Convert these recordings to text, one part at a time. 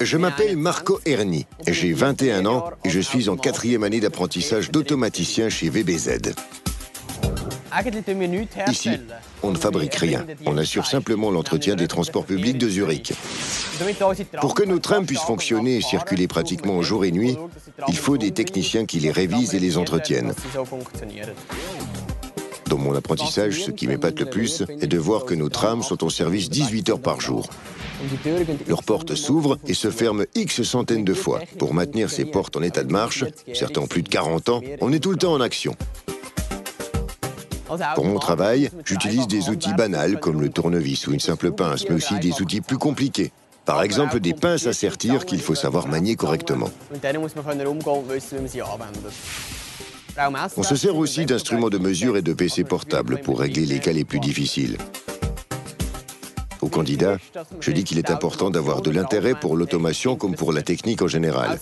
Je m'appelle Marco Erni, j'ai 21 ans et je suis en 4e année d'apprentissage d'automaticien chez VBZ. Ici, on ne fabrique rien, on assure simplement l'entretien des transports publics de Zurich. Pour que nos trams puissent fonctionner et circuler pratiquement jour et nuit, il faut des techniciens qui les révisent et les entretiennent. Dans mon apprentissage, ce qui m'épate le plus est de voir que nos trams sont en service 18 heures par jour. Leurs portes s'ouvrent et se ferment X centaines de fois. Pour maintenir ces portes en état de marche, certains ont plus de 40 ans, on est tout le temps en action. Pour mon travail, j'utilise des outils banals comme le tournevis ou une simple pince, mais aussi des outils plus compliqués. Par exemple, des pinces à sertir qu'il faut savoir manier correctement. On se sert aussi d'instruments de mesure et de PC portables pour régler les cas les plus difficiles. Aux candidats, je dis qu'il est important d'avoir de l'intérêt pour l'automation comme pour la technique en général.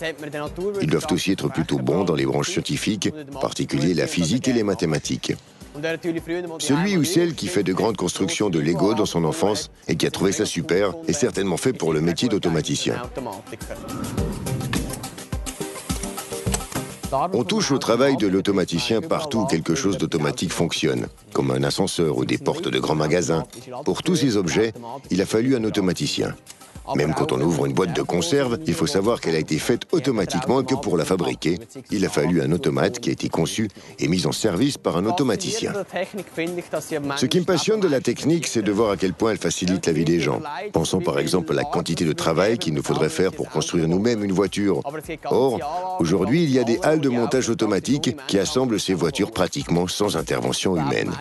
Ils doivent aussi être plutôt bons dans les branches scientifiques, en particulier la physique et les mathématiques. Celui ou celle qui fait de grandes constructions de Lego dans son enfance et qui a trouvé ça super est certainement fait pour le métier d'automaticien. On touche au travail de l'automaticien partout où quelque chose d'automatique fonctionne, comme un ascenseur ou des portes de grands magasins. Pour tous ces objets, il a fallu un automaticien. Même quand on ouvre une boîte de conserve, il faut savoir qu'elle a été faite automatiquement et que pour la fabriquer, il a fallu un automate qui a été conçu et mis en service par un automaticien. Ce qui me passionne de la technique, c'est de voir à quel point elle facilite la vie des gens. Pensons par exemple à la quantité de travail qu'il nous faudrait faire pour construire nous-mêmes une voiture. Or, aujourd'hui, il y a des halles de montage automatique qui assemblent ces voitures pratiquement sans intervention humaine.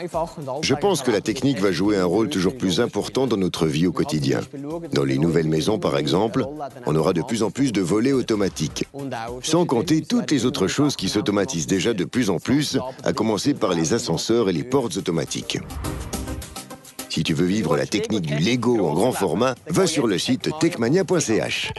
Je pense que la technique va jouer un rôle toujours plus important dans notre vie au quotidien. Dans les nouvelles maisons, par exemple, on aura de plus en plus de volets automatiques. Sans compter toutes les autres choses qui s'automatisent déjà de plus en plus, à commencer par les ascenseurs et les portes automatiques. Si tu veux vivre la technique du Lego en grand format, va sur le site techmania.ch.